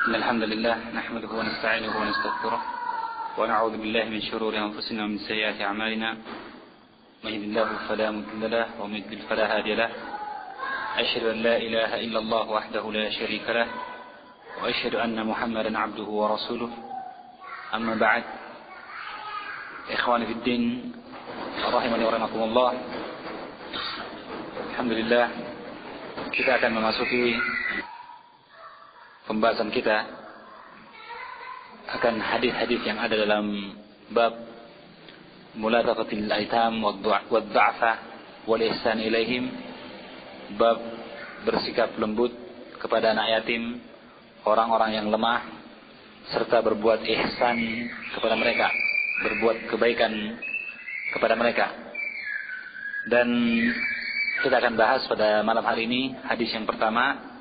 إن الحمد لله نحمده ونستعينه ونستغفره ونعوذ بالله من شرور أنفسنا ومن سيئات أعمالنا من يهد الله فلا مضل له ومن يضلل فلا هادي له أشهد أن لا إله إلا الله وحده لا شريك له وأشهد أن محمدا عبده ورسوله أما بعد إخواني في الدين rahimani wa rahimakumullah. Alhamdulillah, kita akan memasuki pembahasan kita akan hadis-hadis yang ada dalam bab mulataqatil aitam wad-dha'fa wal ihsan ilaihim, bab bersikap lembut kepada anak yatim, orang-orang yang lemah, serta berbuat ihsan kepada mereka, berbuat kebaikan kepada mereka. Dan kita akan bahas pada malam hari ini hadis yang pertama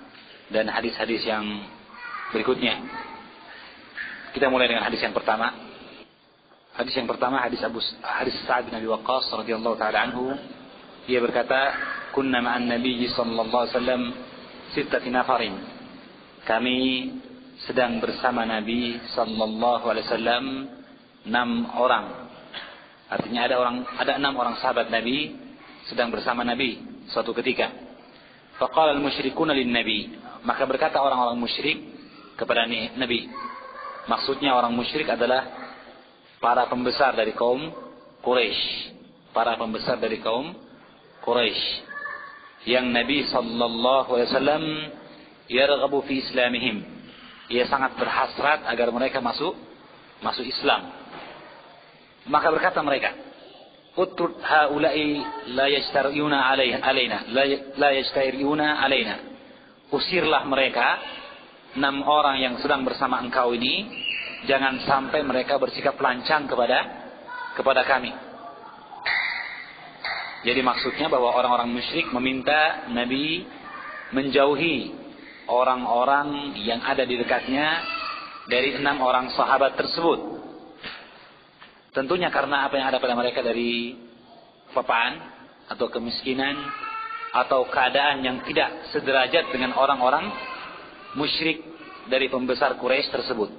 dan hadis-hadis yang berikutnya. Kita mulai dengan hadis yang pertama. Hadis yang pertama hadis Sa'ad bin Abi Waqqas radhiyallahu taala anhu. Ia berkata, "Kunna ma'an Nabi sallallahu alaihi wasallam sittati nafarin." Kami sedang bersama Nabi sallallahu alaihi wasallam 6 orang. Artinya ada 6 orang sahabat Nabi sedang bersama Nabi suatu ketika. Faqala al-musyrikuna lin-nabi, maka berkata orang-orang musyrik kepada Nabi. Maksudnya orang musyrik adalah para pembesar dari kaum Quraisy. Para pembesar dari kaum Quraisy yang Nabi sallallahu alaihi wasallam yarghabu fi islamihim. Ia sangat berhasrat agar mereka masuk Islam. Maka berkata mereka, "Utrud haula'i la yashtariuna alaina, la yashtariuna alaina." Usirlah mereka 6 orang yang sedang bersama engkau ini, jangan sampai mereka bersikap lancang kepada kami. Jadi maksudnya bahwa orang-orang musyrik meminta Nabi menjauhi orang-orang yang ada di dekatnya dari 6 orang sahabat tersebut. Tentunya karena apa yang ada pada mereka dari kepapaan atau kemiskinan atau keadaan yang tidak sederajat dengan orang-orang musyrik dari pembesar Quraisy tersebut.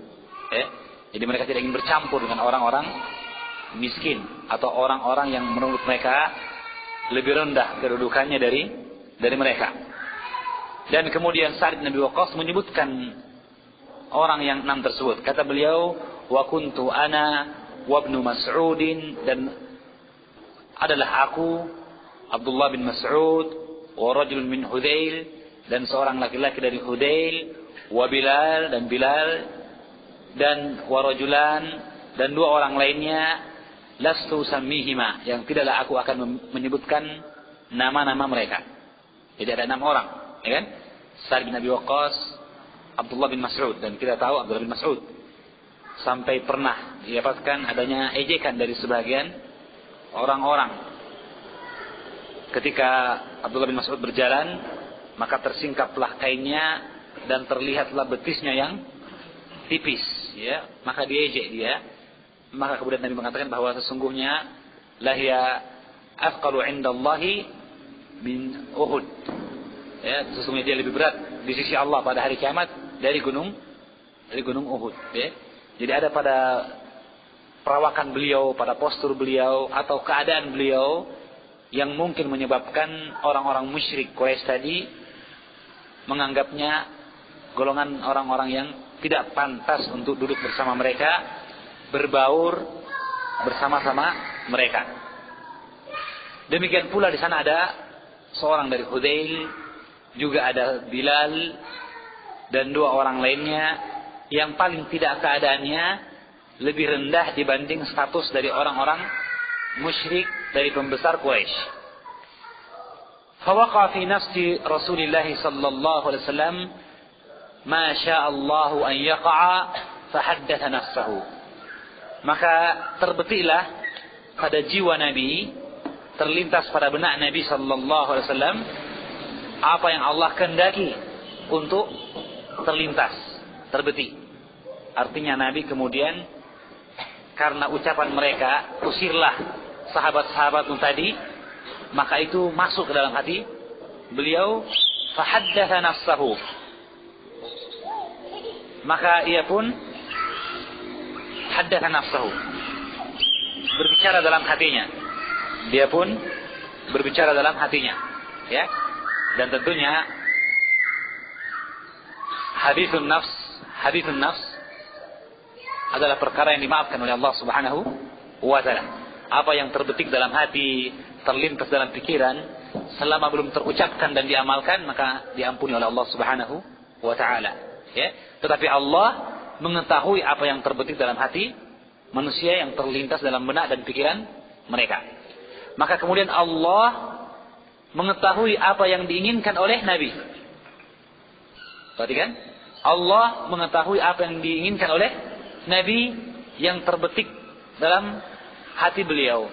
Jadi mereka tidak ingin bercampur dengan orang-orang miskin atau orang-orang yang menurut mereka lebih rendah kedudukannya dari mereka. Dan kemudian Sa'ad bin Abi Waqqas menyebutkan orang yang 6 tersebut. Kata beliau, "Wa kuntu ana wa ibnu Mas'udin," dan adalah aku, Abdullah bin Mas'ud, wa rajulun min Hudail, dan seorang laki-laki dari Hudail, wa Bilal, dan wa rajulan, dan 2 orang lainnya, lastu sammihima, yang tidaklah aku akan menyebutkan nama-nama mereka. Jadi ada 6 orang, ya kan? Sa'ad bin Abi Waqqas, Abdullah bin Mas'ud, dan kita tahu Abdullah bin Mas'ud sampai pernah didapatkan adanya ejekan dari sebagian orang-orang. Ketika Abdullah bin Mas'ud berjalan, maka tersingkaplah kainnya dan terlihatlah betisnya yang tipis, ya. Maka diejek dia. Maka kemudian Nabi mengatakan bahwa sesungguhnya lahiya afqalu 'indallahi min Uhud. Ya, sesungguhnya dia lebih berat di sisi Allah pada hari kiamat dari gunung Uhud, ya. Jadi ada pada perawakan beliau, pada postur beliau, atau keadaan beliau yang mungkin menyebabkan orang-orang musyrik Quraisy tadi menganggapnya golongan orang-orang yang tidak pantas untuk duduk bersama mereka, berbaur bersama-sama mereka. Demikian pula di sana ada seorang dari Hudail, juga ada Bilal, dan 2 orang lainnya yang paling tidak keadaannya lebih rendah dibanding status dari orang-orang musyrik dari pembesar Quraisy. Fawaqa fi nafsi Rasulullah sallallahu alaihi wasallam ma syaa Allah an yaqa'a fahaddatha nafsahu. Maka terbetilah pada jiwa Nabi, terlintas pada benak Nabi sallallahu alaihi wasallam apa yang Allah kehendaki untuk terlintas, terbeti. Artinya Nabi kemudian karena ucapan mereka, usirlah sahabat-sahabatmu tadi, maka itu masuk ke dalam hati beliau, fahaddatha nafsahu. maka ia pun haddatha nafsahu, berbicara dalam hatinya. Dia pun berbicara dalam hatinya, ya. Dan tentunya hadithun nafs adalah perkara yang dimaafkan oleh Allah Subhanahu wa taala. Apa yang terbetik dalam hati, terlintas dalam pikiran, selama belum terucapkan dan diamalkan, maka diampuni oleh Allah Subhanahu wa taala, ya. Tetapi Allah mengetahui apa yang terbetik dalam hati manusia, yang terlintas dalam benak dan pikiran mereka. Maka kemudian Allah mengetahui apa yang diinginkan oleh Nabi. Perhatikan, Allah mengetahui apa yang diinginkan oleh Nabi yang terbetik dalam hati beliau.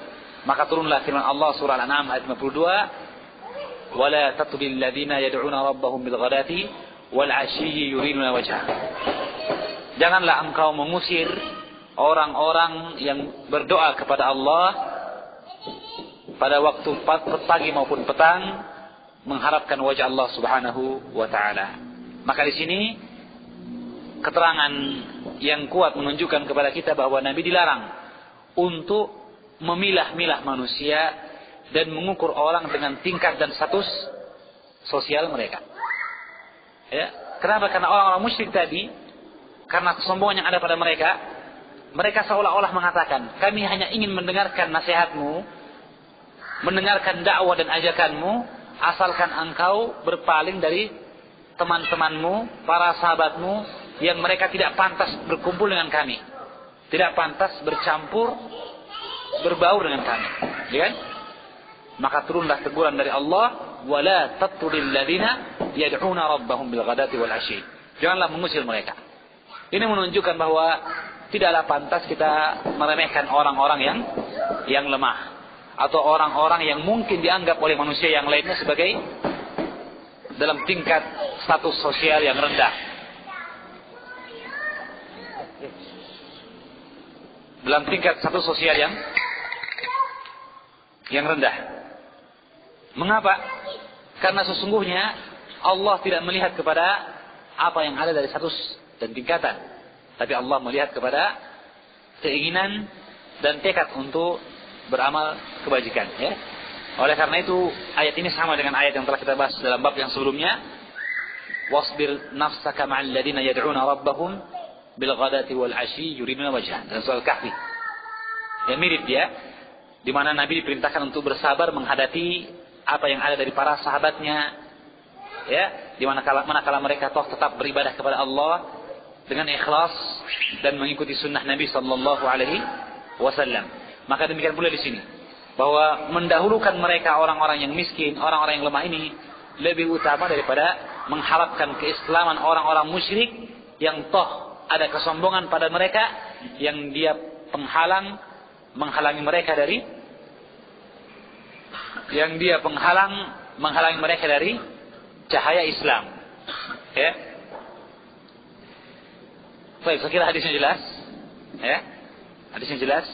Maka turunlah firman Allah surah Al-An'am ayat 52, "Wala tatrudil ladzina yad'una rabbahum bil ghadati wal 'ashiyyi yuriduna wajhah." Janganlah engkau mengusir orang-orang yang berdoa kepada Allah pada waktu pagi maupun petang, mengharapkan wajah Allah Subhanahu wa taala. Maka di sini keterangan yang kuat menunjukkan kepada kita bahwa Nabi dilarang untuk memilah-milah manusia dan mengukur orang dengan tingkat dan status sosial mereka. Ya, kenapa? Karena orang-orang musyrik tadi, karena kesombongan yang ada pada mereka, mereka seolah-olah mengatakan, kami hanya ingin mendengarkan nasihatmu, mendengarkan dakwah dan ajakanmu, asalkan engkau berpaling dari teman-temanmu, para sahabatmu, yang mereka tidak pantas berkumpul dengan kami, tidak pantas bercampur, berbaur dengan kami, ya kan? Maka turunlah teguran dari Allah, wala tatrudil ladzina yad'una rabbahum bil ghadati wal 'ashyi. Janganlah mengusir mereka. Ini menunjukkan bahwa tidaklah pantas kita meremehkan orang-orang yang lemah, atau orang-orang yang mungkin dianggap oleh manusia yang lainnya sebagai dalam tingkat status sosial yang rendah. Dalam tingkat status sosial yang rendah. Mengapa? Karena sesungguhnya Allah tidak melihat kepada apa yang ada dari status dan tingkatan, tapi Allah melihat kepada keinginan dan tekad untuk beramal kebajikan, ya. Oleh karena itu ayat ini sama dengan ayat yang telah kita bahas dalam bab yang sebelumnya, wasbir nafsaka ma'al ladzina yad'una rabbahum bil ghadati wal 'ashyi yuriduna wajhah, dan surah Kahfi. Ya, mirip ya, di mana Nabi diperintahkan untuk bersabar menghadapi apa yang ada dari para sahabatnya, ya, di manakala mereka toh tetap beribadah kepada Allah dengan ikhlas dan mengikuti sunnah Nabi sallallahu alaihi wasallam. Maka demikian pula di sini, bahwa mendahulukan mereka orang-orang yang miskin, orang-orang yang lemah ini lebih utama daripada mengharapkan keislaman orang-orang musyrik yang toh ada kesombongan pada mereka, yang dia menghalangi mereka dari cahaya Islam. Ya. Baik, saya kira hadisnya jelas. Ya. Hadisnya jelas.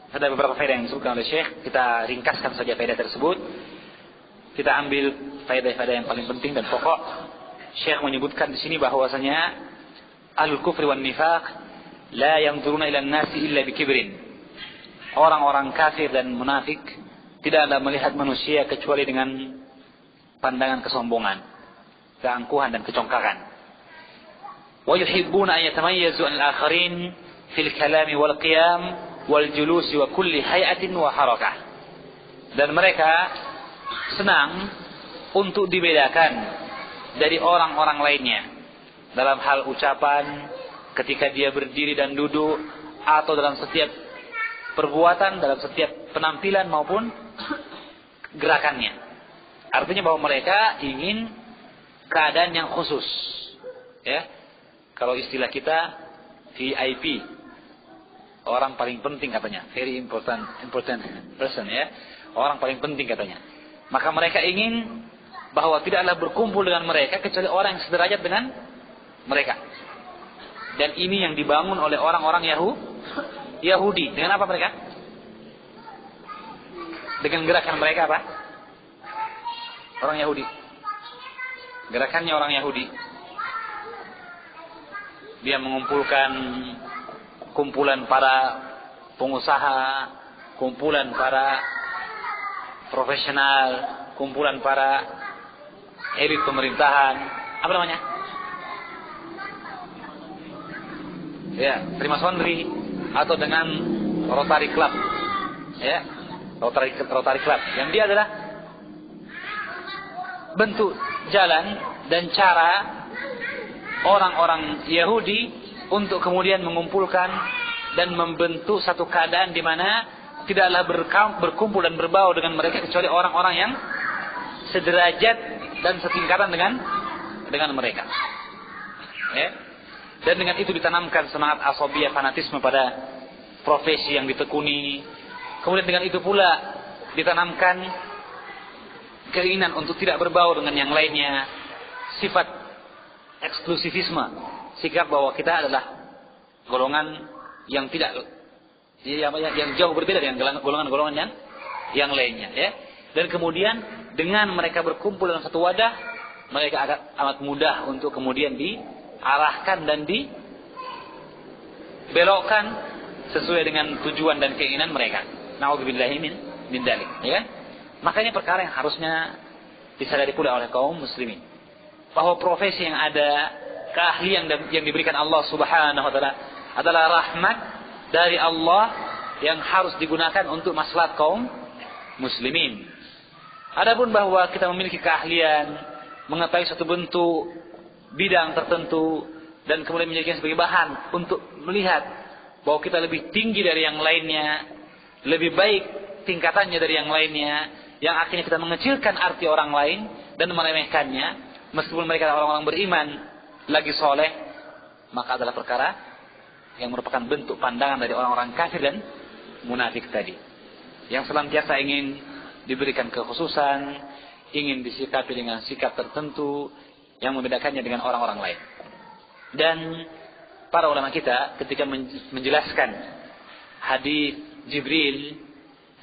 Ada beberapa faedah yang disebutkan oleh Syekh, kita ringkaskan saja faedah tersebut. Kita ambil faedah-faedah yang paling penting dan pokok. Syekh menyebutkan di sini bahwasanya ahlul kufri wan nifaq la yanzuruna ila an-nasi illa bikibrin. Orang-orang kafir dan munafik tidak ada melihat manusia kecuali dengan pandangan kesombongan, keangkuhan dan kecongkakan. Wa yuhibbuna an yatamayyazu al-akharin fil kalami wal qiyam wal julusi wa kulli hayatin wa harakah. Dan mereka senang untuk dibedakan dari orang-orang lainnya dalam hal ucapan, ketika dia berdiri dan duduk, atau dalam setiap perbuatan, dalam setiap penampilan maupun gerakannya. Artinya bahwa mereka ingin keadaan yang khusus, ya. Kalau istilah kita VIP, orang paling penting katanya, very important person, ya, orang paling penting katanya. Maka mereka ingin bahwa tidaklah berkumpul dengan mereka kecuali orang yang sederajat dengan mereka. Dan ini yang dibangun oleh orang-orang Yahudi. Dengan apa mereka? Dengan gerakan mereka apa? Orang Yahudi. Gerakannya orang Yahudi. dia mengumpulkan kumpulan para pengusaha, kumpulan para profesional, kumpulan para elit pemerintahan, apa namanya? Ya, Freemasonry, atau dengan Rotary Club, ya, Rotary Club, yang dia adalah bentuk jalan dan cara orang-orang Yahudi untuk kemudian mengumpulkan dan membentuk satu keadaan di mana tidaklah berkumpul dan berbaur dengan mereka kecuali orang-orang yang sederajat dan setingkatan dengan mereka. Ya. Dan dengan itu ditanamkan semangat asabiyah, fanatisme pada profesi yang ditekuni. Kemudian dengan itu pula ditanamkan keinginan untuk tidak berbaur dengan yang lainnya, sifat eksklusifisme, sikap bahwa kita adalah golongan yang tidak, yang jauh berbeda dengan golongan-golongan yang lainnya, ya. Dan kemudian dengan mereka berkumpul dalam satu wadah, mereka amat mudah untuk kemudian diarahkan dan dibelokkan sesuai dengan tujuan dan keinginan mereka. Na'udzubillahi min dzalik, ya kan? Makanya perkara yang harusnya disadari pula oleh kaum muslimin, bahwa profesi yang ada, keahlian yang diberikan Allah Subhanahu wa taala adalah rahmat dari Allah yang harus digunakan untuk maslahat kaum muslimin. Adapun bahwa kita memiliki keahlian, mengetahui satu bentuk bidang tertentu dan kemudian menjadikan sebagai bahan untuk melihat bahwa kita lebih tinggi dari yang lainnya, lebih baik tingkatannya dari yang lainnya, yang akhirnya kita mengecilkan arti orang lain dan meremehkannya meskipun mereka adalah orang-orang beriman lagi soleh, maka adalah perkara yang merupakan bentuk pandangan dari orang-orang kafir dan munafik tadi, yang senantiasa ingin diberikan kekhususan, ingin disikapi dengan sikap tertentu yang membedakannya dengan orang-orang lain. Dan para ulama kita ketika menjelaskan hadis Jibril,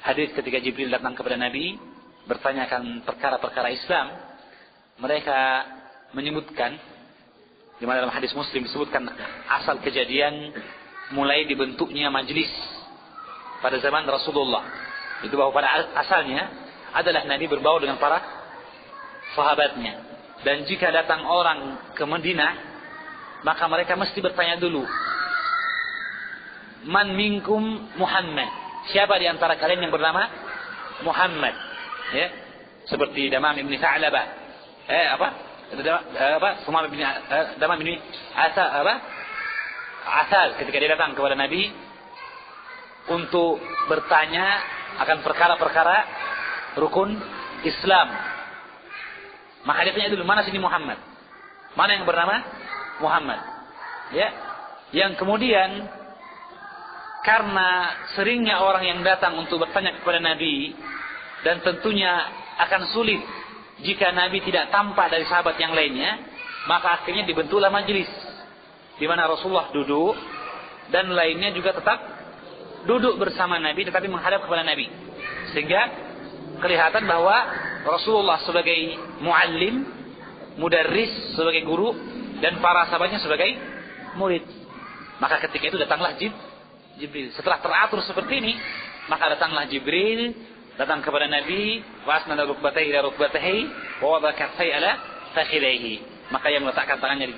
hadis ketika Jibril datang kepada Nabi bertanyakan perkara-perkara Islam, mereka menyebutkan, di mana dalam hadis Muslim disebutkan asal kejadian mulai dibentuknya majlis pada zaman Rasulullah. Itu bahwa pada asalnya adalah Nabi berbaur dengan para sahabatnya. Dan jika datang orang ke Madinah, maka mereka mesti bertanya dulu, man minkum Muhammad? Siapa di antara kalian yang bernama Muhammad? Ya, seperti Damam ibn Tha'labah. Damam ibn Asal ketika dia datang kepada Nabi untuk bertanya akan perkara-perkara rukun Islam, maka dia tanya dulu, mana sini Muhammad? Mana yang bernama Muhammad? Ya, yang kemudian karena seringnya orang yang datang untuk bertanya kepada Nabi, dan tentunya akan sulit jika Nabi tidak tampak dari sahabat yang lainnya, maka akhirnya dibentuklah majelis di mana Rasulullah duduk dan lainnya juga tetap duduk bersama Nabi tetapi menghadap kepada Nabi, sehingga kelihatan bahwa Rasulullah sebagai muallim, mudarris, sebagai guru, dan para sahabatnya sebagai murid. Maka ketika itu datanglah Jibril. Setelah teratur seperti ini, maka datanglah Jibril, datang kepada Nabi, wa asnada rukbatayhi ila rukbatayhi wa wada kaffayhi ala fakhidayhi. Maka yang meletakkan tangannya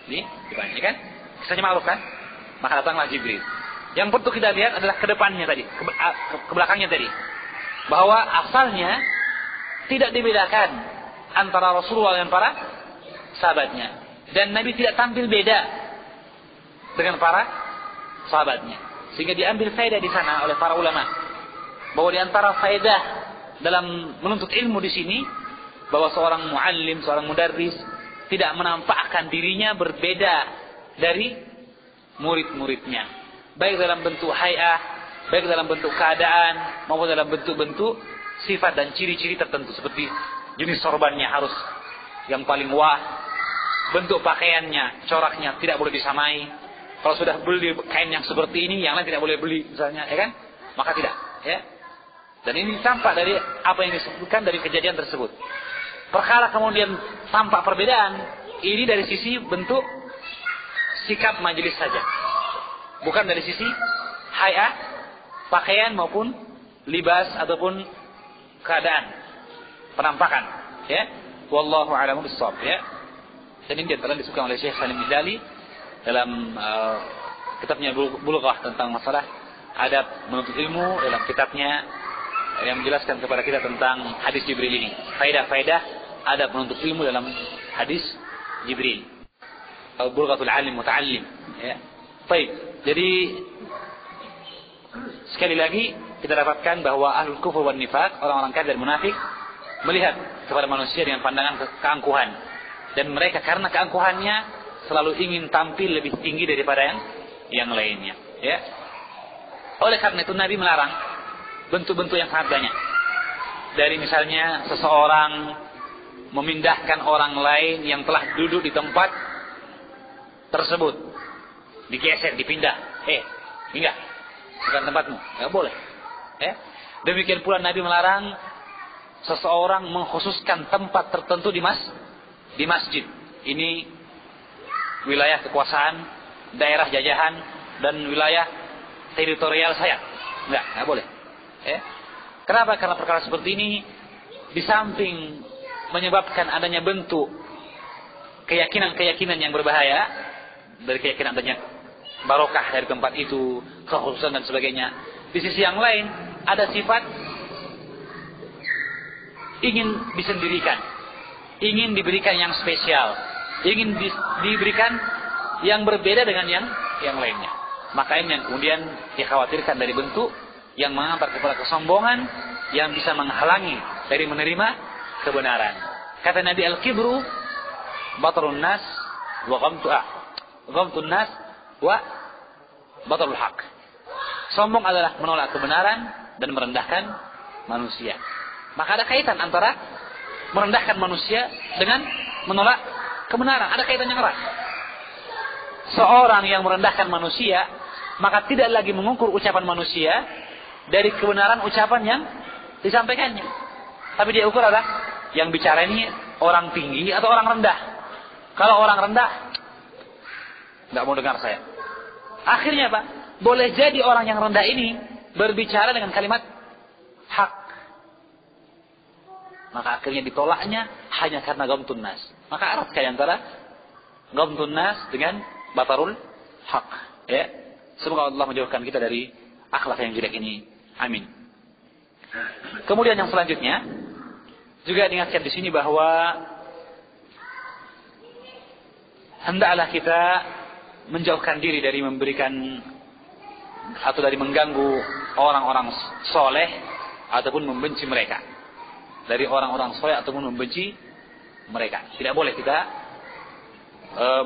di depannya, kan? Kisahnya ma'ruf, kan? Maka datanglah Jibril. Yang perlu kita lihat adalah ke depannya tadi, ke belakangnya tadi. Bahwa asalnya tidak dibedakan antara Rasulullah dan para sahabatnya. Dan Nabi tidak tampil beda dengan para sahabatnya. Sehingga diambil faedah di sana oleh para ulama, bahwa di antara faedah dalam menuntut ilmu di sini, bahwa seorang muallim, seorang mudarris tidak menampakkan dirinya berbeda dari murid-muridnya, baik dalam bentuk hay'ah, baik dalam bentuk keadaan, maupun dalam bentuk-bentuk sifat dan ciri-ciri tertentu, seperti jenis sorbannya harus yang paling wah, bentuk pakaiannya, coraknya tidak boleh disamai. Kalau sudah beli kain yang seperti ini, yang lain tidak boleh beli, misalnya, ya kan? Maka tidak, ya. Dan ini tampak dari apa yang disebutkan dari kejadian tersebut. Perkara kemudian tampak perbedaan, ini dari sisi bentuk sikap majelis saja. Bukan dari sisi hay'ah, pakaian maupun libas ataupun keadaan, penampakan, ya. Wallahu a'lamu bissawab, ya. Dan ini diantara disukai oleh Syekh Salim Ihlali dalam kitabnya Bulughah tentang masalah adab menuntut ilmu, dalam kitabnya yang menjelaskan kepada kita tentang hadis Jibril ini. Faedah-faedah adab menuntut ilmu dalam hadis Jibril. Bulghatul alim muta'allim, ya. Baik. Jadi sekali lagi kita dapatkan bahwa ahlul kufur wan nifaq, orang-orang kafir dan munafik, melihat kepada manusia dengan pandangan keangkuhan, dan mereka karena keangkuhannya selalu ingin tampil lebih tinggi daripada yang lainnya, ya. Oleh karena itu Nabi melarang bentuk-bentuk yang sangat banyak. Dari misalnya seseorang memindahkan orang lain yang telah duduk di tempat tersebut, digeser, dipindah, enggak, bukan tempatmu, enggak boleh, ya. Demikian pula Nabi melarang seseorang mengkhususkan tempat tertentu di masjid. Ini wilayah kekuasaan, daerah jajahan, dan wilayah teritorial saya. Enggak boleh. Kenapa? Karena perkara seperti ini di samping menyebabkan adanya bentuk keyakinan-keyakinan yang berbahaya, dari keyakinan adanya barokah dari tempat itu, kekhususan dan sebagainya. Di sisi yang lain ada sifat ingin disendirikan, ingin diberikan yang spesial, ingin diberikan yang berbeda dengan yang lainnya. Maka ini yang kemudian dikhawatirkan dari bentuk yang mengantar kepada kesombongan yang bisa menghalangi dari menerima kebenaran. Kata Nabi, al-kibru batarun nas wa ghamtun nas wa batarul haq. Sombong adalah menolak kebenaran dan merendahkan manusia. Maka ada kaitan antara merendahkan manusia dengan menolak kebenaran. Ada kaitan yang erat. Seorang yang merendahkan manusia, maka tidak lagi mengukur ucapan manusia dari kebenaran ucapan yang disampaikannya. Tapi dia ukur adalah yang bicara ini orang tinggi atau orang rendah. Kalau orang rendah, nggak mau dengar saya. Akhirnya apa? Boleh jadi orang yang rendah ini berbicara dengan kalimat hak. Maka akhirnya ditolaknya hanya karena ghamtun nas. Maka erat kaya antara ghamtun nas dengan batarul haq, ya. Semoga Allah menjauhkan kita dari akhlak yang jelek ini. Amin. Kemudian yang selanjutnya juga diingatkan di sini bahwa hendaklah kita menjauhkan diri dari memberikan atau dari mengganggu orang-orang soleh ataupun membenci mereka. Dari orang-orang soleh ataupun membenci mereka. Tidak boleh kita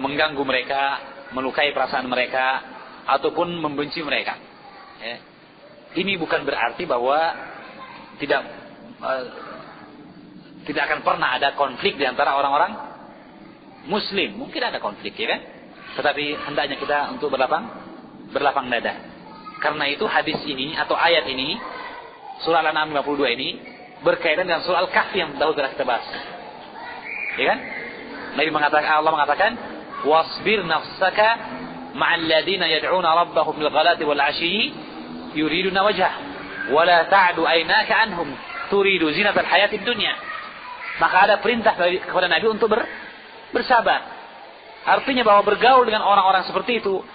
mengganggu mereka, melukai perasaan mereka, ataupun membenci mereka. Ya. Ini bukan berarti bahwa tidak akan pernah ada konflik di antara orang-orang Muslim. Mungkin ada konflik, ya kan? Tetapi hendaknya kita untuk berlapang dada. Karena itu hadis ini atau ayat ini, surah Al-An'am 52 ini berkaitan dengan surah Al-Kahfi yang dahulu telah kita bahas. Ya kan? Allah mengatakan, "Wasbir nafsaka ma'al ladina yad'una rabbahum bil ghadati wal 'ashyi yuriduna wajhah wa la ta'du aynaka anhum turidu zinatal hayatid dunya." Maka ada perintah kepada Nabi untuk bersabar. Artinya bahwa bergaul dengan orang-orang seperti itu,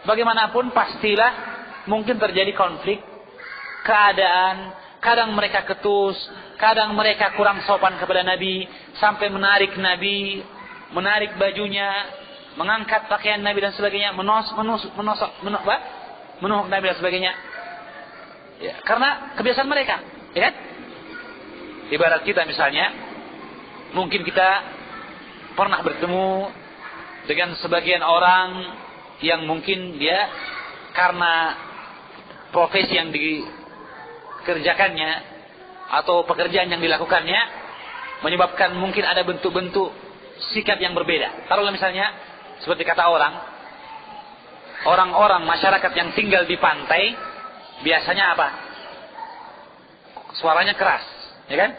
bagaimanapun pastilah mungkin terjadi konflik, keadaan, kadang mereka ketus, kadang mereka kurang sopan kepada Nabi, sampai menarik Nabi, menarik bajunya, mengangkat pakaian Nabi dan sebagainya, menuhuk Nabi dan sebagainya. Ya, karena kebiasaan mereka, ya kan? Ibarat kita misalnya, mungkin kita pernah bertemu dengan sebagian orang yang mungkin dia karena profesi yang dikerjakannya atau pekerjaan yang dilakukannya menyebabkan mungkin ada bentuk-bentuk sikap yang berbeda. Taruhlah misalnya seperti kata orang-orang masyarakat yang tinggal di pantai biasanya apa? Suaranya keras, ya kan?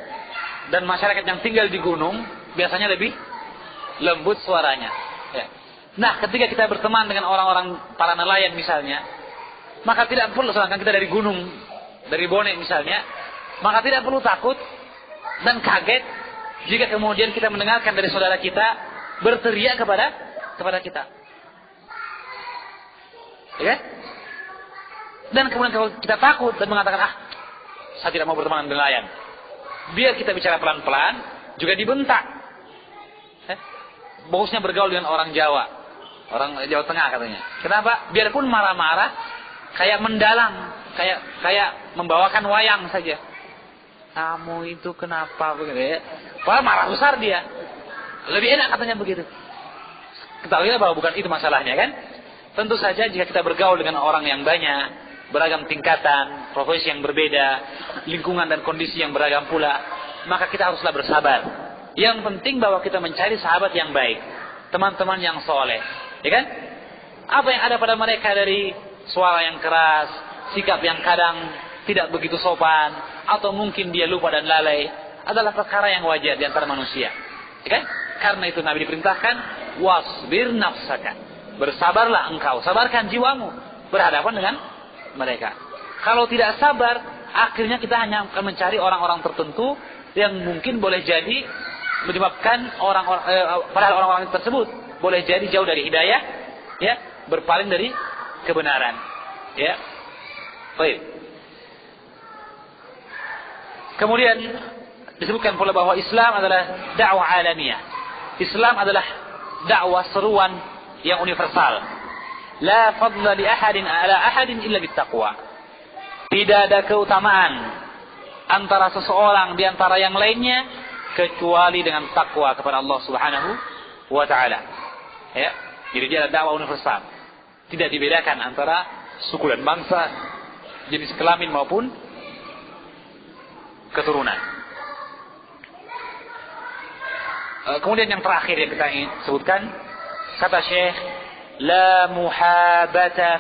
Dan masyarakat yang tinggal di gunung biasanya lebih lembut suaranya. Ya. Nah, ketika kita berteman dengan orang-orang para nelayan misalnya, maka tidak perlu, sedangkan kita dari gunung, dari Bone misalnya, maka tidak perlu takut dan kaget jika kemudian kita mendengarkan dari saudara kita berteriak kepada kita. Ya kan? Dan kemudian kalau kita takut dan mengatakan, saya tidak mau berteman dengan nelayan, biar kita bicara pelan-pelan, juga dibentak. Bagusnya bergaul dengan orang Jawa, orang Jawa Tengah katanya. Kenapa? Biarpun marah-marah, kayak mendalam, kayak membawakan wayang saja. Kamu itu kenapa begitu ya? Padahal marah besar dia. Lebih enak katanya begitu. Ketahuilah bahwa bukan itu masalahnya kan? Tentu saja jika kita bergaul dengan orang yang banyak, beragam tingkatan, profesi yang berbeda, lingkungan dan kondisi yang beragam pula, maka kita haruslah bersabar. Yang penting bahwa kita mencari sahabat yang baik, teman-teman yang soleh, ya kan? Apa yang ada pada mereka dari suara yang keras, sikap yang kadang tidak begitu sopan, atau mungkin dia lupa dan lalai, adalah perkara yang wajar di antara manusia, ya kan? Karena itu Nabi diperintahkan, wasbir nafsaka, bersabarlah engkau, sabarkan jiwamu berhadapan dengan mereka. Kalau tidak sabar, akhirnya kita hanya akan mencari orang-orang tertentu yang mungkin boleh jadi menyebabkan padahal orang-orang tersebut boleh jadi jauh dari hidayah, ya, berpaling dari kebenaran, ya. Baik. Kemudian disebutkan pula bahwa Islam adalah dakwah alamiah. Islam adalah dakwah seruan yang universal. La fadla li ahadin ala ahadin illa bittaqwa. Tidak ada keutamaan antara seseorang di antara yang lainnya kecuali dengan takwa kepada Allah Subhanahu wa taala. Ya. Jadi dia adalah dakwah universal. Tidak dibedakan antara suku dan bangsa, jenis kelamin maupun keturunan. Kemudian yang terakhir yang kita ingin sebutkan, kata Syekh, la muhabata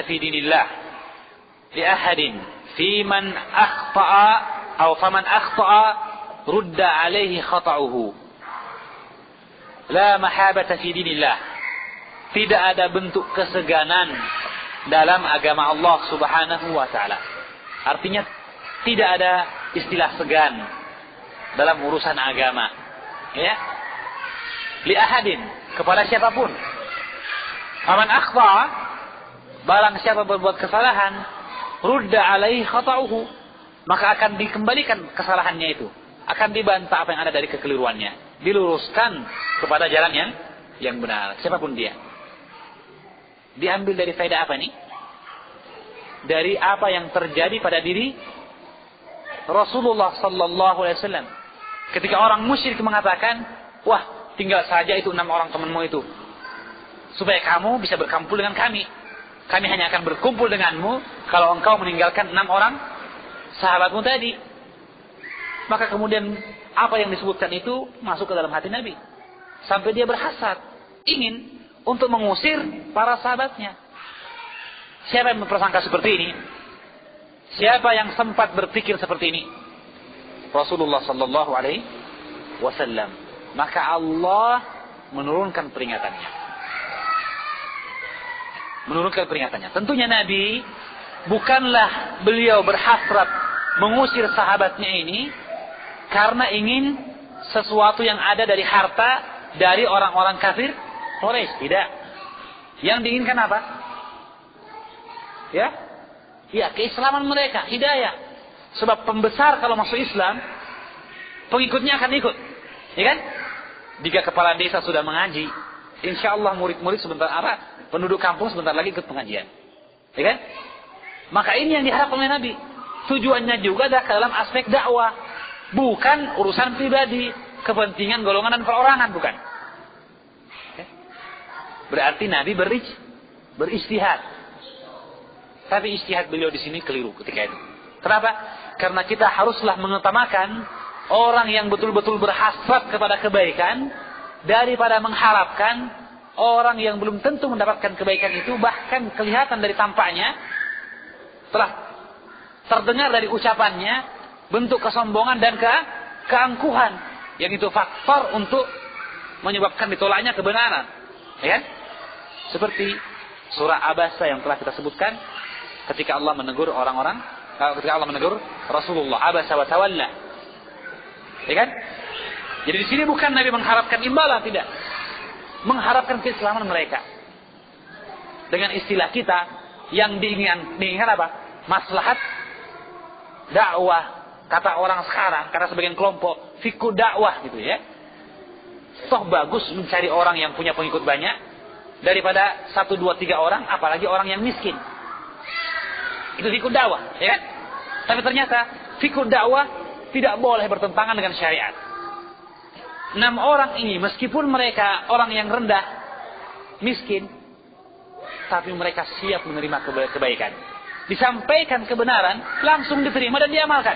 fi dinillah li ahadin fi man akhta'a atau faman akhta'a rudda alaihi khata'uhu. La mahabata fi dinillah. Tidak ada bentuk keseganan dalam agama Allah Subhanahu wa taala. Artinya tidak ada istilah segan dalam urusan agama. Ya. Li ahadin, kepada siapapun. Faman akhta'a, barang siapa berbuat kesalahan, rudda alaihi khata'uhu, maka akan dikembalikan kesalahannya itu. Akan dibantah apa yang ada dari kekeliruannya, diluruskan kepada jalan yang benar, siapapun dia. Diambil dari faedah apa nih? Dari apa yang terjadi pada diri Rasulullah sallallahu alaihi wasallam. Ketika orang musyrik mengatakan, wah, tinggal saja itu 6 orang temanmu itu, supaya kamu bisa berkumpul dengan kami. Kami hanya akan berkumpul denganmu kalau engkau meninggalkan 6 orang sahabatmu tadi. Maka kemudian apa yang disebutkan itu masuk ke dalam hati Nabi. Sampai dia berhasad, ingin untuk mengusir para sahabatnya. Siapa yang berprasangka seperti ini? Siapa yang sempat berpikir seperti ini? Rasulullah sallallahu alaihi wasallam. Maka Allah menurunkan peringatannya. Tentunya Nabi bukanlah beliau berhasrat mengusir sahabatnya ini karena ingin sesuatu yang ada dari harta dari orang-orang kafir Quraisy. Tidak. Yang diinginkan apa? Ya, keislaman mereka, hidayah. Sebab pembesar kalau masuk Islam, pengikutnya akan ikut. Ya kan? Jika kepala desa sudah mengaji, insya Allah murid-murid penduduk kampung sebentar lagi ikut pengajian. Ya kan? Maka ini yang diharapkan oleh Nabi. Tujuannya juga adalah dalam aspek dakwah. Bukan urusan pribadi, kepentingan golongan dan perorangan, bukan. Berarti Nabi beristihad. Tapi istihad beliau di sini keliru ketika itu. Kenapa? Karena kita haruslah mengutamakan orang yang betul-betul berhasrat kepada kebaikan daripada mengharapkan orang yang belum tentu mendapatkan kebaikan itu, bahkan kelihatan dari tampaknya, telah terdengar dari ucapannya bentuk kesombongan dan keangkuhan, yang itu faktor untuk menyebabkan ditolaknya kebenaran. Ya kan? Seperti surah Abasa yang telah kita sebutkan ketika Allah menegur orang-orang, ketika Allah menegur Rasulullah, Abasa wa tawalla. Ya kan? Jadi di sini bukan Nabi mengharapkan imbalan, tidak. Mengharapkan keislaman mereka. Dengan istilah kita yang diinginkan apa? Maslahat dakwah, kata orang sekarang, kata sebagian kelompok, fikih dakwah gitu ya. Toh bagus mencari orang yang punya pengikut banyak daripada 1, 2, 3 orang, apalagi orang yang miskin. Itu fikih dakwah, ya kan? Tapi ternyata fikih dakwah tidak boleh bertentangan dengan syariat. 6 orang ini meskipun mereka orang yang rendah, miskin, tapi mereka siap menerima kebaikan. Disampaikan kebenaran, langsung diterima dan diamalkan.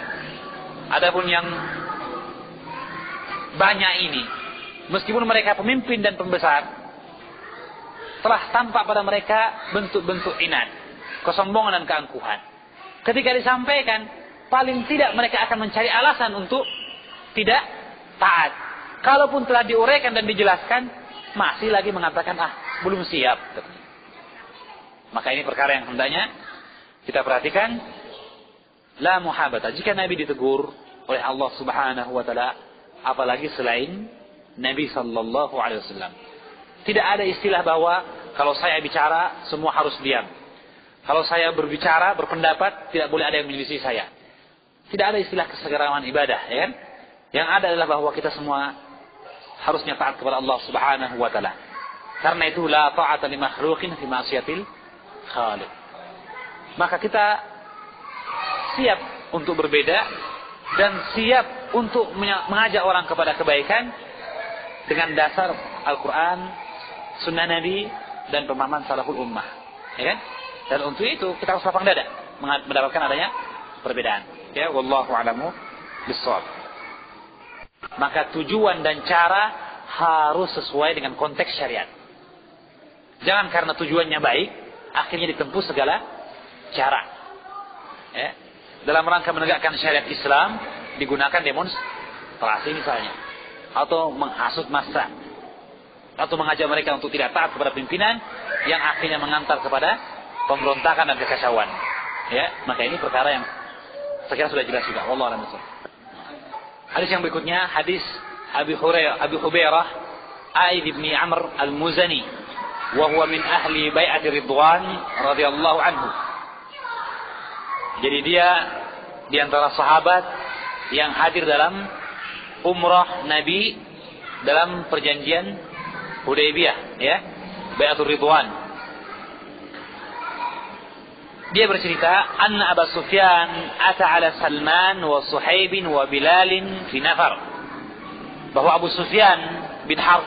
Adapun yang banyak ini, meskipun mereka pemimpin dan pembesar, telah tampak pada mereka bentuk-bentuk inat, kesombongan dan keangkuhan. Ketika disampaikan, paling tidak mereka akan mencari alasan untuk tidak taat. Kalaupun telah diuraikan dan dijelaskan, masih lagi mengatakan, belum siap. Maka ini perkara yang hendaknya kita perhatikan. La muhabata. Jika Nabi ditegur oleh Allah Subhanahu wa taala, apalagi selain Nabi sallallahu alaihi wasallam. Tidak ada istilah bahwa kalau saya bicara semua harus diam. Kalau saya berbicara, berpendapat, tidak boleh ada yang menyelisih saya. Tidak ada istilah kesegerawan ibadah, ya kan? Yang ada adalah bahwa kita semua harusnya taat kepada Allah Subhanahu wa taala. Karena itu la ta'ata li makhluqin fi ma'siyatil khaliq. Maka kita siap untuk berbeda dan siap untuk mengajak orang kepada kebaikan dengan dasar Al-Quran, Sunnah Nabi, dan pemahaman salaful ummah. Ya kan? Dan untuk itu kita harus lapang dada mendapatkan adanya perbedaan. Ya, wallahu a'lamu bissawab. Maka tujuan dan cara harus sesuai dengan konteks syariat. Jangan karena tujuannya baik, akhirnya ditempuh segala cara. Ya. Dalam rangka menegakkan syariat Islam, digunakan demonstrasi misalnya. Atau menghasut massa. Atau mengajak mereka untuk tidak taat kepada pimpinan, yang akhirnya mengantar kepada pemberontakan dan kekacauan. Ya, maka ini perkara yang saya kira sudah jelas juga. Wallahu a'lam bishawab. Hadis yang berikutnya, hadis Abi Hubairah Aid bin Amr al-Muzani, wa huwa min ahli bai'ati Ridwan radhiyallahu anhu. Jadi dia di antara sahabat yang hadir dalam umrah Nabi dalam perjanjian Hudaybiyah, ya, Bai'atul Ridwan. Dia bercerita, anna Abu Sufyan ata ala Salman wa Suhaib wa Bilal fi nafar. Bahwa Abu Sufyan bin Harb,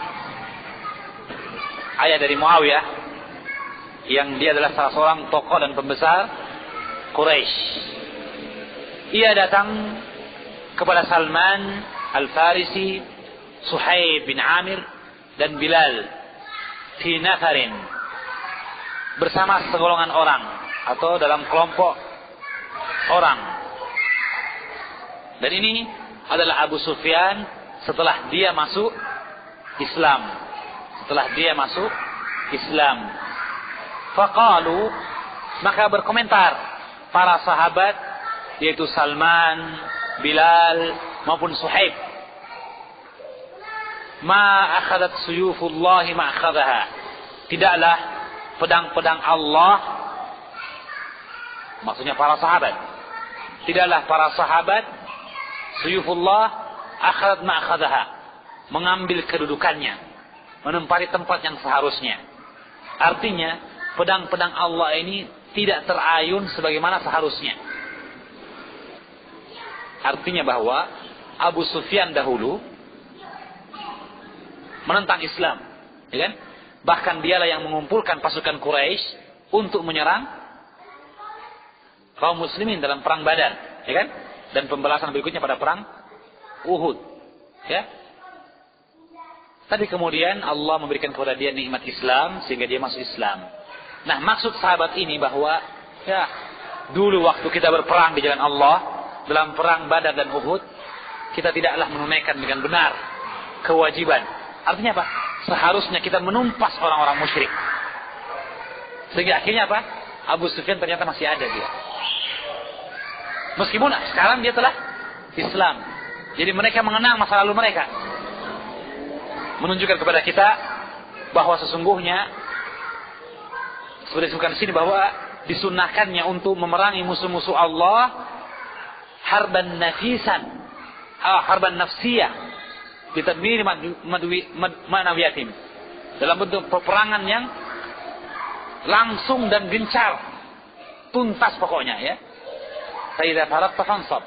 ayah dari Muawiyah, yang dia adalah salah seorang tokoh dan pembesar Quraisy. Ia datang kepada Salman Al-Farisi, Suhaib bin Amir, dan Bilal fi nafarin, bersama segolongan orang atau dalam kelompok orang. Dan ini adalah Abu Sufyan setelah dia masuk Islam. Faqalu, maka berkomentar para sahabat, yaitu Salman, Bilal maupun Suhaib, ma akhadat suyufullahi ma akhadaha. Tidaklah pedang-pedang Allah, maksudnya para sahabat, tidaklah para sahabat suyufullah akhadat ma akhadaha, mengambil kedudukannya, menempati tempat yang seharusnya. Artinya pedang-pedang Allah ini tidak terayun sebagaimana seharusnya. Artinya bahwa Abu Sufyan dahulu menentang Islam, ya kan? Bahkan dialah yang mengumpulkan pasukan Quraisy untuk menyerang kaum muslimin dalam perang Badar, ya kan? Dan pembalasan berikutnya pada perang Uhud, ya. Tapi kemudian Allah memberikan kepada dia nikmat Islam sehingga dia masuk Islam. Nah, maksud sahabat ini bahwa ya, dulu waktu kita berperang di jalan Allah dalam perang Badar dan Uhud, kita tidaklah menunaikan dengan benar kewajiban. Artinya apa? seharusnya kita menumpas orang-orang musyrik. Sehingga akhirnya apa? Abu Sufyan ternyata masih ada dia. Meskipun sekarang dia telah Islam. Jadi mereka mengenang masa lalu mereka. Menunjukkan kepada kita bahwa sesungguhnya seperti disebutkan di sini bahwa disunahkannya untuk memerangi musuh-musuh Allah harban nafisan, harban nafsiyah, bitadmir manawiyatim, dalam bentuk peperangan yang langsung dan gencar, tuntas pokoknya ya. Faiza faragta fansab.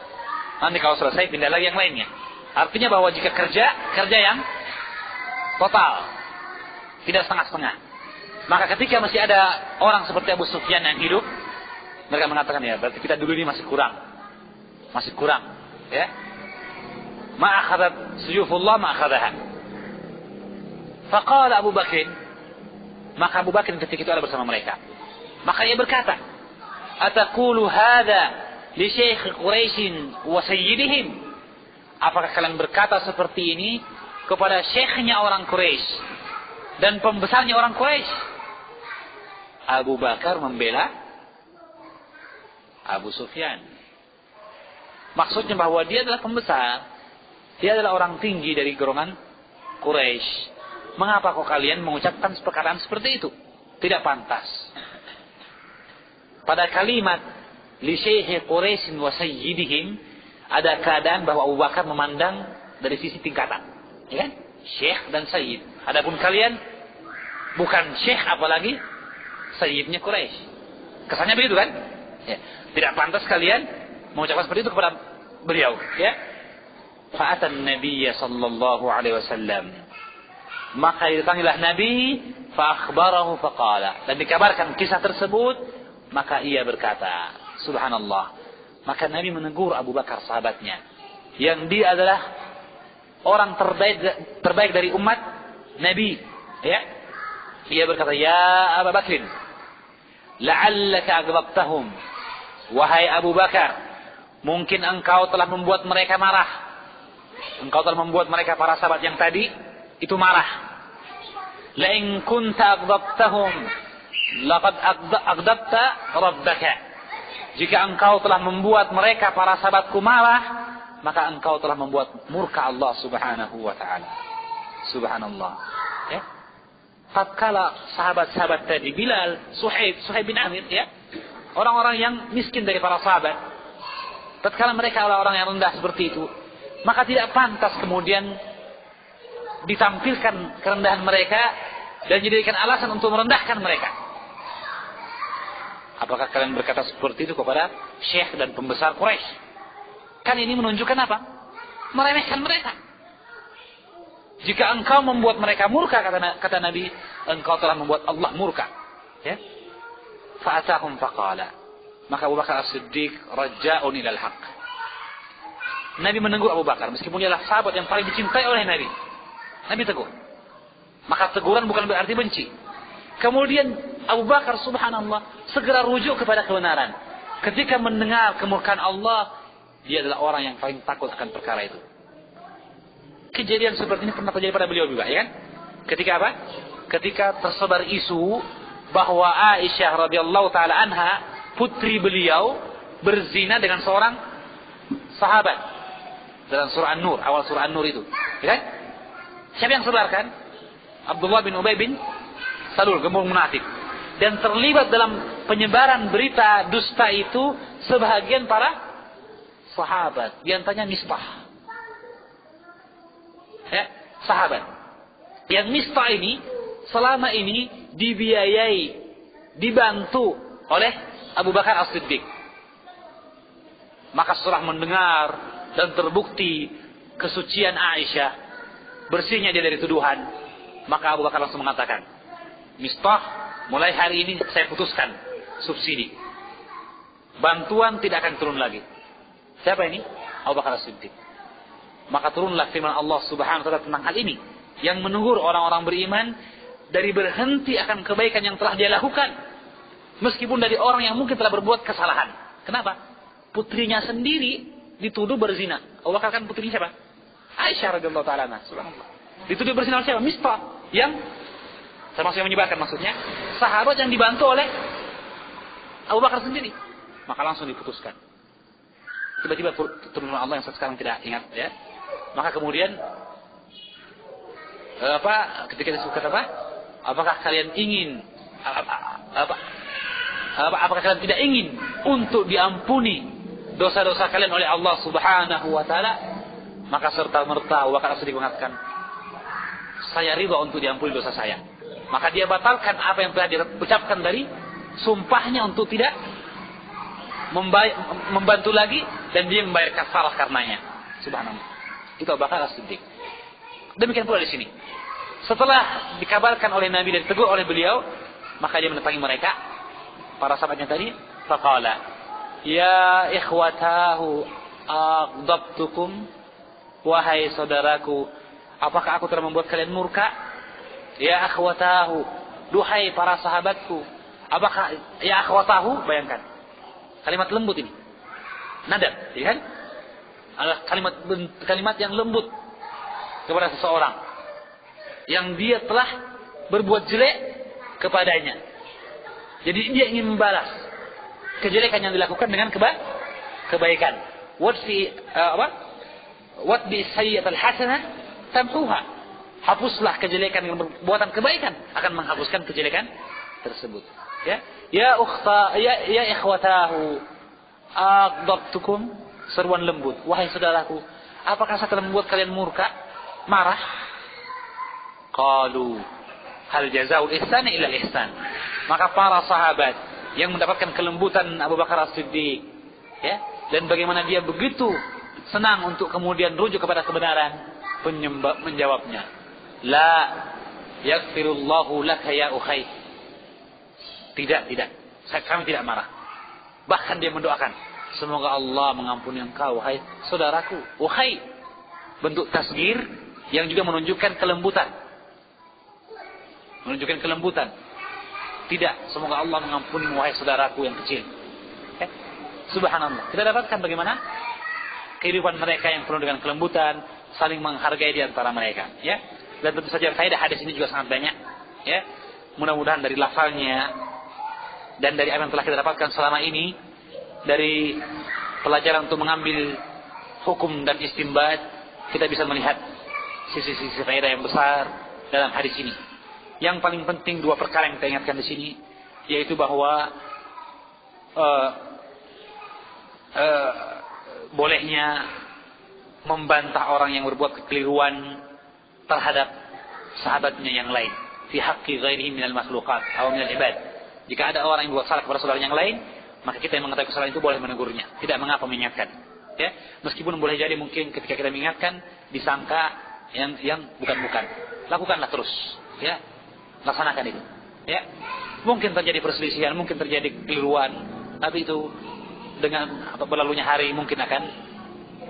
Nanti kalau selesai pindah lagi yang lainnya. Artinya bahwa jika kerja yang total, tidak setengah-setengah. Maka ketika masih ada orang seperti Abu Sufyan yang hidup, mereka mengatakan ya berarti kita dulu ini masih kurang, ya. Ma'akhadat suyufullah ma'akhadaha. Faqala Abu Bakr, maka Abu Bakr ketika itu ada bersama mereka. Maka ia berkata, "Ataqulu hadza li syekh Quraisy wa sayyidihim?" Apakah kalian berkata seperti ini kepada syekhnya orang Quraisy dan pembesarnya orang Quraisy? Abu Bakar membela Abu Sufyan. Maksudnya bahwa dia adalah pembesar. Dia adalah orang tinggi dari golongan Quraisy. Mengapa kok kalian mengucapkan perkataan seperti itu? Tidak pantas. Pada kalimat li syekh Quraisy wa sayyidihim ada keadaan bahwa Abu Bakar memandang dari sisi tingkatan, ya kan? Syekh dan sayyid. Adapun kalian bukan syekh apalagi sayyidnya Quraisy. Kesannya begitu kan? Ya. Tidak pantas kalian mengucapkan seperti itu kepada beliau, ya. Fa'atan Nabiyya sallallahu alaihi wasallam. Maka didatangilah Nabi, fa'akhbarahu faqala. Dan dikabarkan kisah tersebut, maka ia berkata, subhanallah. Maka Nabi menegur Abu Bakar sahabatnya, yang dia adalah orang terbaik dari umat Nabi, ya. Ia berkata, ya Abu Bakrin, la'allaka aghdabtahum. Wahai Abu Bakar, mungkin engkau telah membuat mereka marah. Engkau telah membuat mereka para sahabat yang tadi itu marah. La in kunta aghdabtahum laqad aghdabta rabbaka. Jika engkau telah membuat mereka para sahabatku marah, maka engkau telah membuat murka Allah Subhanahu wa taala. Subhanallah. Ya. Tatkala sahabat-sahabat tadi Bilal, Suhaib bin Amir, ya. Orang-orang yang miskin dari para sahabat. Tatkala mereka adalah orang yang rendah seperti itu, maka tidak pantas kemudian ditampilkan kerendahan mereka dan dijadikan alasan untuk merendahkan mereka. Apakah kalian berkata seperti itu kepada syekh dan pembesar Quraisy? Kan ini menunjukkan apa? Meremehkan mereka. Jika engkau membuat mereka murka, kata Nabi, engkau telah membuat Allah murka. Ya? Fa'atahum faqala. Maka Abu Bakar As-Siddiq raja'un ilal haqq. Nabi menegur Abu Bakar, meskipun dia adalah sahabat yang paling dicintai oleh Nabi. Nabi tegur. Maka teguran bukan berarti benci. Kemudian Abu Bakar subhanallah segera rujuk kepada kebenaran. Ketika mendengar kemurkaan Allah, dia adalah orang yang paling takut akan perkara itu. Kejadian seperti ini pernah terjadi pada beliau juga, ya kan? Ketika apa? Ketika tersebar isu bahwa Aisyah radhiyallahu taala anha, putri beliau, berzina dengan seorang sahabat. Dalam surah An-Nur, awal surah An-Nur itu, ya kan? Siapa yang sebarkan? Abdullah bin Ubay bin Salul, gembong munafik. Dan terlibat dalam penyebaran berita dusta itu sebahagian para sahabat, di antaranya Mistah. Ya, sahabat. Yang Mistah ini selama ini dibiayai, dibantu oleh Abu Bakar As-Siddiq. Maka setelah mendengar dan terbukti kesucian Aisyah, bersihnya dia dari tuduhan, maka Abu Bakar langsung mengatakan, Mistah, mulai hari ini saya putuskan subsidi. Bantuan tidak akan turun lagi. Siapa ini? Abu Bakar As-Siddiq. Maka turunlah firman Allah Subhanahu wa taala tentang hal ini, yang menegur orang-orang beriman dari berhenti akan kebaikan yang telah dia lakukan, meskipun dari orang yang mungkin telah berbuat kesalahan. Kenapa? Putrinya sendiri dituduh berzina. Abu Bakar kan putrinya siapa? Aisyah radhiyallahu taala anha. Subhanallah. Dituduh berzina oleh siapa? Mistah. yang termasuk yang menyebarkan maksudnya, sahabat yang dibantu oleh Abu Bakar sendiri. Maka langsung diputuskan. Tiba-tiba turun Allah yang sekarang tidak ingat ya. Maka kemudian ketika disebutkan apakah kalian ingin apakah kalian tidak ingin untuk diampuni dosa-dosa kalian oleh Allah Subhanahu wa taala? Maka serta-merta Abu Bakar As-Siddiq mengatakan, saya ridha untuk diampuni dosa saya. Maka dia batalkan apa yang telah diucapkan dari sumpahnya untuk tidak membantu lagi, dan dia membayar kafarah karenanya. Subhanallah. Itu Abu Bakar As-Siddiq. Demikian pula di sini. Setelah dikabarkan oleh Nabi dan ditegur oleh beliau, maka dia mendatangi mereka, para sahabatnya tadi, faqala, ya ikhwatahu aghdabtukum, wahai saudaraku, apakah aku telah membuat kalian murka? Ya akhwatahu, duhai para sahabatku, apakah ya akhwatahu, bayangkan kalimat lembut ini, nadab, ya kan? Adalah kalimat yang lembut kepada seseorang yang dia telah berbuat jelek kepadanya. Jadi dia ingin membalas kejelekan yang dilakukan dengan kebaikan. Wat bi sayyi'atil hasanah tamhuha. Hapuslah kejelekan dengan perbuatan kebaikan, akan menghapuskan kejelekan tersebut. Ya, ya ikhwatahu aghdabtukum, seruan lembut, wahai saudaraku, apakah saya telah membuat kalian murka, marah? Qalu hal jazaa'ul ihsani illa ihsan. Maka para sahabat yang mendapatkan kelembutan Abu Bakar As-Siddiq, ya, dan bagaimana dia begitu senang untuk kemudian rujuk kepada kebenaran, menjawabnya, la yaghfirullahu laka ya ukhay. Tidak, kami tidak marah. Bahkan dia mendoakan, semoga Allah mengampuni engkau, wahai saudaraku. Ukhay, bentuk tasgir yang juga menunjukkan kelembutan. Tidak, semoga Allah mengampuni wahai saudaraku yang kecil. Subhanallah. Kita dapatkan bagaimana kehidupan mereka yang penuh dengan kelembutan, saling menghargai di antara mereka, ya. Dan tentu saja faedah hadis ini juga sangat banyak, ya. Mudah-mudahan dari lafalnya dan dari apa yang telah kita dapatkan selama ini, dari pelajaran untuk mengambil hukum dan istinbat, kita bisa melihat sisi-sisi faedah yang besar dalam hadis ini. Yang paling penting dua perkara yang kita ingatkan di sini, yaitu bahwa bolehnya membantah orang yang berbuat kekeliruan terhadap sahabatnya yang lain, fi haqqi ghairihi minal makhluqat atau minal ibad. Jika ada orang yang buat salah kepada saudara yang lain, maka kita yang mengetahui kesalahan itu boleh menegurnya, tidak mengapa mengingatkan. Ya, meskipun boleh jadi mungkin ketika kita mengingatkan disangka yang bukan-bukan. Lakukanlah terus, ya. Laksanakan itu. Ya. Mungkin terjadi perselisihan, mungkin terjadi kekeliruan, tapi itu dengan berlalunya hari mungkin akan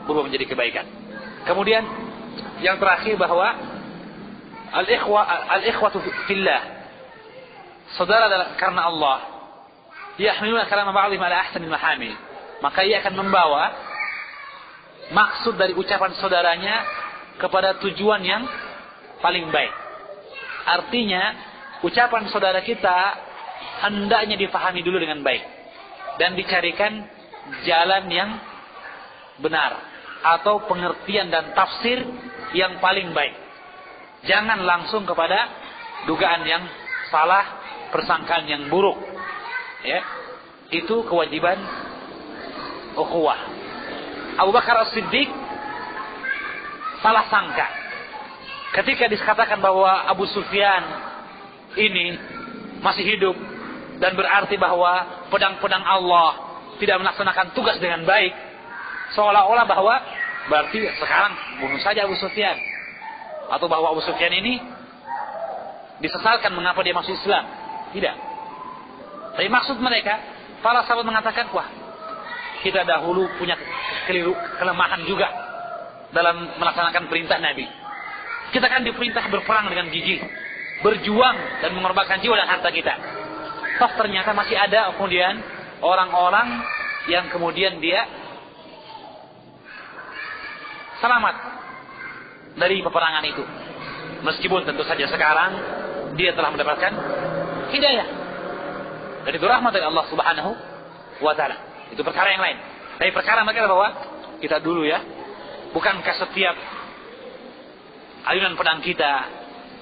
berubah menjadi kebaikan. Kemudian yang terakhir bahwa al-ikhwatu fillah, saudara karena Allah, yahmiluna kalama ba'dihim ala ahsanil mahamil, maka ia akan membawa maksud dari ucapan saudaranya kepada tujuan yang paling baik. Artinya ucapan saudara kita hendaknya difahami dulu dengan baik dan dicarikan jalan yang benar atau pengertian dan tafsir yang paling baik. Jangan langsung kepada dugaan yang salah, persangkaan yang buruk. Ya. Itu kewajiban ukhuwah. Abu Bakar As-Siddiq salah sangka ketika dikatakan bahwa Abu Sufyan ini masih hidup dan berarti bahwa pedang-pedang Allah tidak melaksanakan tugas dengan baik, seolah-olah bahwa berarti sekarang bunuh saja Abu Sufyan, atau bahwa Abu Sufyan ini disesalkan mengapa dia masuk Islam. Tidak. Tapi maksud mereka, para sahabat mengatakan, wah, kita dahulu punya kelemahan juga dalam melaksanakan perintah Nabi. Kita kan diperintah berperang dengan gigih, berjuang dan mengorbankan jiwa dan harta kita. Toh ternyata masih ada kemudian orang-orang yang kemudian dia selamat dari peperangan itu. Meskipun tentu saja sekarang dia telah mendapatkan hidayah. Dan itu rahmat dari Allah Subhanahu wa taala. Itu perkara yang lain. Tapi perkara mereka bahwa kita dulu ya, bukankah setiap ayunan pedang kita,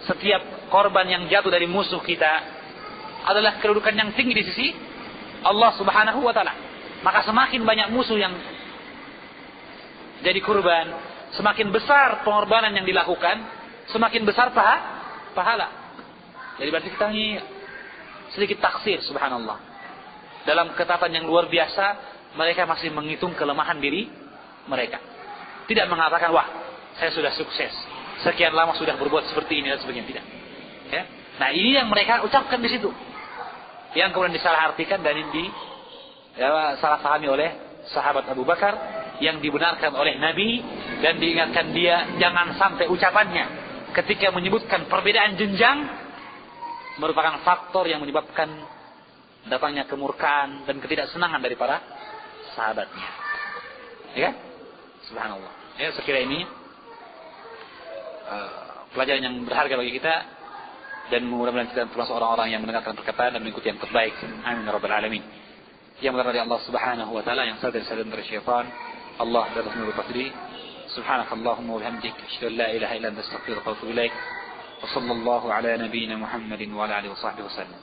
setiap korban yang jatuh dari musuh kita adalah kedudukan yang tinggi di sisi Allah Subhanahu wa taala. Maka semakin banyak musuh yang jadi kurban, semakin besar pengorbanan yang dilakukan, semakin besar pahala. Jadi berarti kita ini sedikit taksir, subhanallah. Dalam ketatan yang luar biasa, mereka masih menghitung kelemahan diri mereka. Tidak mengatakan, wah, saya sudah sukses, sekian lama sudah berbuat seperti ini dan sebagainya. Tidak. Ya? Nah, ini yang mereka ucapkan di situ. Yang kemudian disalahartikan dan salah pahami oleh sahabat Abu Bakar, yang dibenarkan oleh Nabi, dan diingatkan dia jangan sampai ucapannya ketika menyebutkan perbedaan jenjang merupakan faktor yang menyebabkan datangnya kemurkaan dan ketidaksenangan dari para sahabatnya. Ya, subhanallah. Ya, sekira ini pelajaran yang berharga bagi kita, dan mudah-mudahan kita termasuk orang-orang yang mendengarkan perkataan dan mengikuti yang terbaik. Amin ya rabbal alamin. Yang benar dari Allah Subhanahu wa taala, yang salah dari syaitan. Allah dan Rasulullah Fadli. Subhanakallahumma wa bihamdik, asyhadu an la ilaha illa anta, astaghfiruka wa atubu ilaik. Wa sallallahu ala nabiyyina Muhammadin wa ala alihi wa sahbihi wasallam.